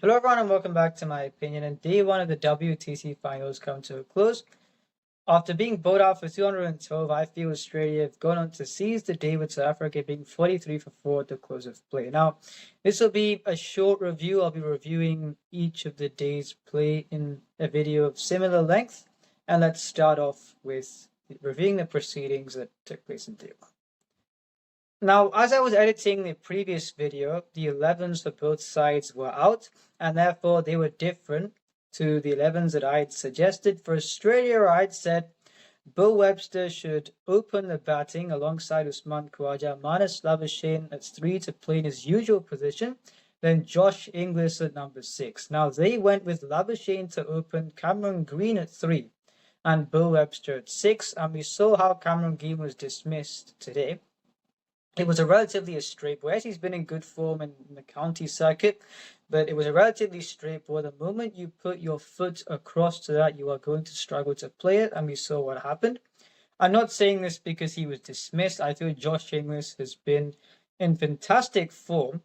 Hello everyone and welcome back to my opinion. And day one of the WTC finals come to a close. After being bowled out for 212, I feel Australia have gone on to seize the day with South Africa being 43 for 4 at the close of play. Now, this will be a short review. I'll be reviewing each of the day's play in a video of similar length. And let's start off with reviewing the proceedings that took place in day one. Now, as I was editing the previous video, the 11s for both sides were out, and therefore they were different to the 11s that I had suggested. For Australia, I'd said Beau Webster should open the batting alongside Usman Khawaja, Marnus Labuschagne at 3 to play in his usual position, then Josh Inglis at number 6. Now, they went with Labuschagne to open, Cameron Green at 3, and Beau Webster at 6, and we saw how Cameron Green was dismissed today. It was a relatively straight ball. He's been in good form in the county circuit, but it was a relatively straight ball. The moment you put your foot across to that, you are going to struggle to play it, and we saw what happened. I'm not saying this because he was dismissed. I feel Josh Inglis has been in fantastic form,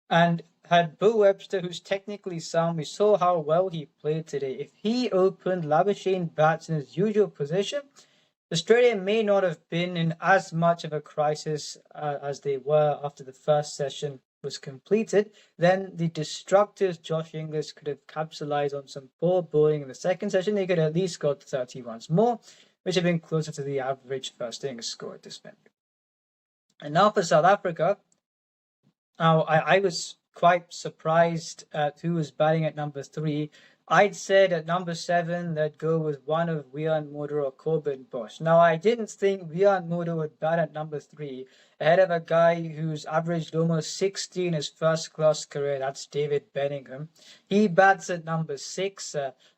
and had Beau Webster, who's technically sound, we saw how well he played today. If he opened Labuschagne bats in his usual position, Australia may not have been in as much of a crisis as they were after the first session was completed. Then the destructive Josh Inglis could have capitalized on some poor bowling in the second session. They could have at least got 30 runs more, which have been closer to the average first innings score at this venue. And now for South Africa. Now, I was quite surprised at who was batting at number 3. I'd said at number 7 they'd go with one of Wiaan Moeder or Corbin Bosch. Now, I didn't think Wiaan Moeder would bat at number 3 ahead of a guy who's averaged almost 60 in his first-class career. That's David Bedingham. He bats at number 6.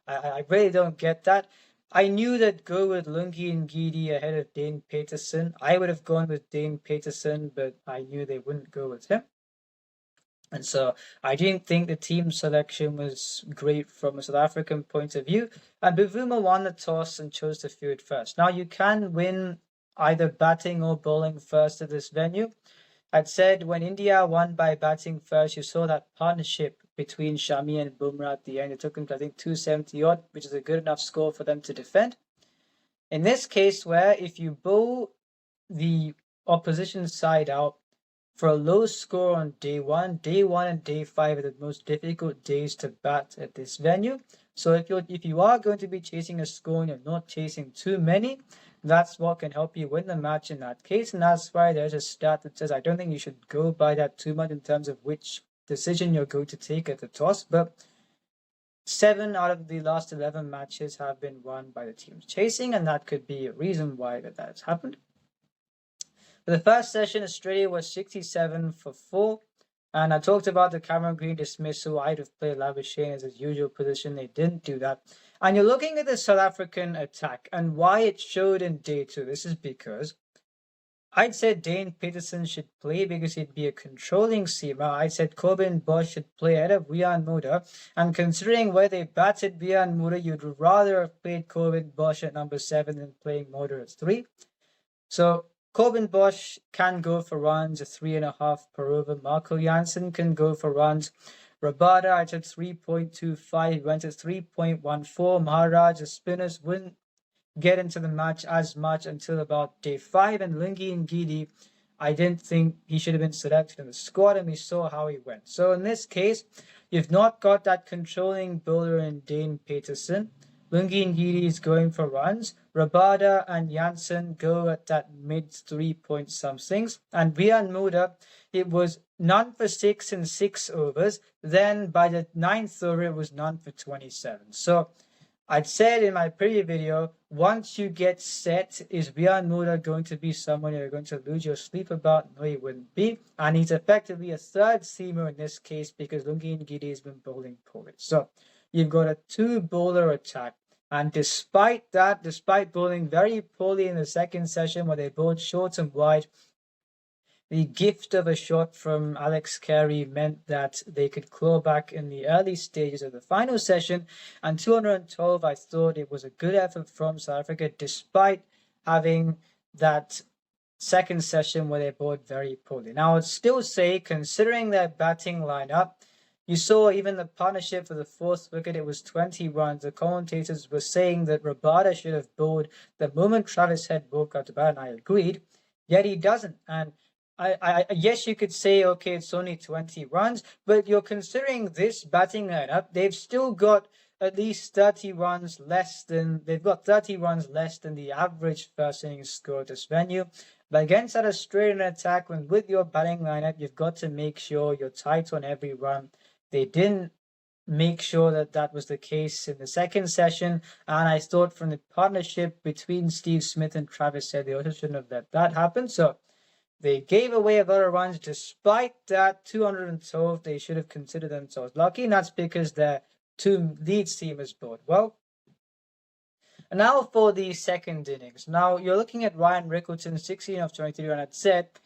I really don't get that. I knew that go with Lungi Ngidi ahead of Dane Paterson. I would have gone with Dane Paterson, but I knew they wouldn't go with him. And so I didn't think the team selection was great from a South African point of view. And Bavuma won the toss and chose to field first. Now, you can win either batting or bowling first at this venue. I'd said when India won by batting first, you saw that partnership between Shami and Bumrah at the end. It took them to, I think, 270 odd, which is a good enough score for them to defend. In this case, where if you bowl the opposition side out, for a low score on day one and day 5 are the most difficult days to bat at this venue. So if you are going to be chasing a score and you're not chasing too many, that's what can help you win the match in that case. And that's why there's a stat that says I don't think you should go by that too much in terms of which decision you're going to take at the toss. But 7 out of the last 11 matches have been won by the teams chasing, and that could be a reason why that has happened. For the first session, Australia was 67 for 4. And I talked about the Cameron Green dismissal. I'd have played Labuschagne as his usual position. They didn't do that. And you're looking at the South African attack and why it showed in day 2. This is because I'd said Dane Paterson should play because he'd be a controlling seamer. I said Corbin Bosch should play ahead of Wiaan Moeder. And considering where they batted Wiaan Moeder, you'd rather have played Corbin Bosch at number 7 than playing Moeder at 3. So Corbin Bosch can go for runs at 3.5 per over. Marco Jansen can go for runs. Rabada, I said 3.25, went at 3.14. Maharaj, the spinners wouldn't get into the match as much until about day 5. And Lungi Ngidi, I didn't think he should have been selected in the squad, and we saw how he went. So in this case, you've not got that controlling bowler in Dane Paterson. Lungi Ngidi is going for runs. Rabada and Jansen go at that mid 3 point somethings. And Wiaan Moeder, it was none for 6 in 6 overs. Then by the 9th over, it was none for 27. So I'd said in my previous video, once you get set, is Wiaan Moeder going to be someone you're going to lose your sleep about? No, he wouldn't be. And he's effectively a third seamer in this case because Lungi Ngidi has been bowling poorly. So you've got a 2-bowler attack. And despite that, despite bowling very poorly in the second session where they bowled short and wide, the gift of a shot from Alex Carey meant that they could claw back in the early stages of the final session. And 212, I thought it was a good effort from South Africa, despite having that second session where they bowled very poorly. Now, I'd still say, considering their batting lineup, You saw even the partnership for the fourth wicket, it was 20 runs. The commentators were saying that Rabada should have bowled the moment Travis Head woke up to bat, and I agreed, yet he doesn't. And yes, you could say, okay, it's only 20 runs, but you're considering this batting lineup, they've still got at least 30 runs less than, they've got 30 runs less than the average first innings score at this venue. But against that Australian attack, when with your batting lineup, you've got to make sure you're tight on every run. They didn't make sure that that was the case in the second session, and I thought from the partnership between Steve Smith and Travis Head, they also shouldn't have let that happen. So they gave away a lot of runs. Despite that 212, they should have considered themselves lucky, and that's because their two lead teamers bowled well. And now for the second innings. Now you're looking at Ryan Rickelton, 16 of 23 run at set.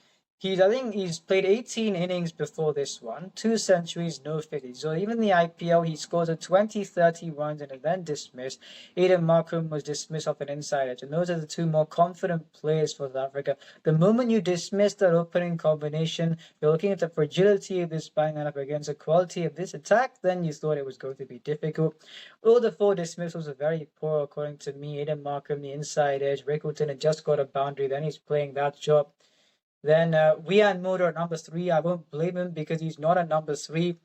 I think he's played 18 innings before this one, 2 centuries, no 50. So even the IPL, he scores a 20-30 runs and is then dismissed. Aiden Markram was dismissed off an inside edge, and those are the two more confident players for South Africa. The moment you dismiss that opening combination, you're looking at the fragility of this batting lineup against the quality of this attack, then you thought it was going to be difficult. All the 4 dismissals are very poor, according to me. Aiden Markram, the inside edge. Rickelton had just got a boundary, then he's playing that job. Then Wian Motor at number 3, I won't blame him because he's not a number 3.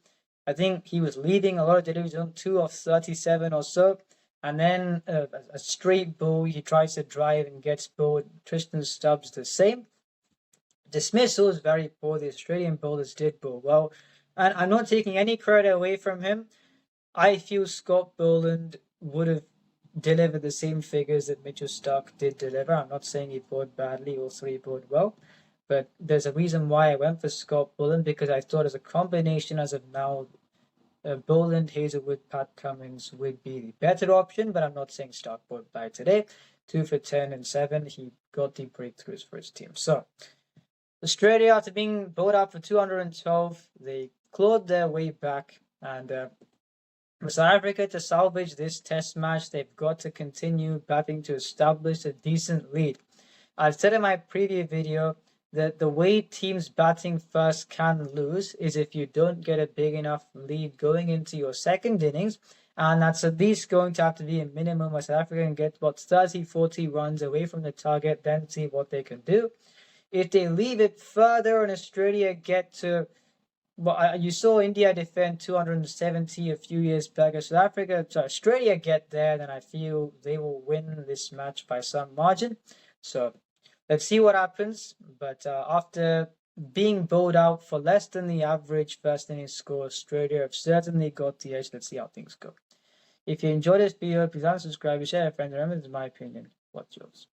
I think he was leading a lot of deliveries on 2 of 37 or so. And then a straight ball, he tries to drive and gets bowled. Tristan Stubbs the same. Dismissal is very poor. The Australian bowlers did bowl well. And I'm not taking any credit away from him. I feel Scott Boland would have delivered the same figures that Mitchell Starc did deliver. I'm not saying he bowled badly, all 3 bowled well. But there's a reason why I went for Scott Boland, because I thought as a combination as of now, Boland, Hazelwood, Pat Cummins would be the better option, but I'm not saying Starc bowled by today. 2 for 10 and 7, he got the breakthroughs for his team. So, Australia, after being bowled out for 212, they clawed their way back, and for South Africa to salvage this test match, they've got to continue batting to establish a decent lead. I've said in my previous video that the way teams batting first can lose is if you don't get a big enough lead going into your second innings, and that's at least going to have to be a minimum where South Africa can get about 30-40 runs away from the target, then see what they can do. If they leave it further and Australia get to, well, you saw India defend 270 a few years back. South Africa, so Australia get there, then I feel they will win this match by some margin. So let's see what happens. But after being bowled out for less than the average first innings score, Australia have certainly got the edge. Let's see how things go. If you enjoyed this video, please subscribe, share, friends. Remember, this is my opinion. What's yours?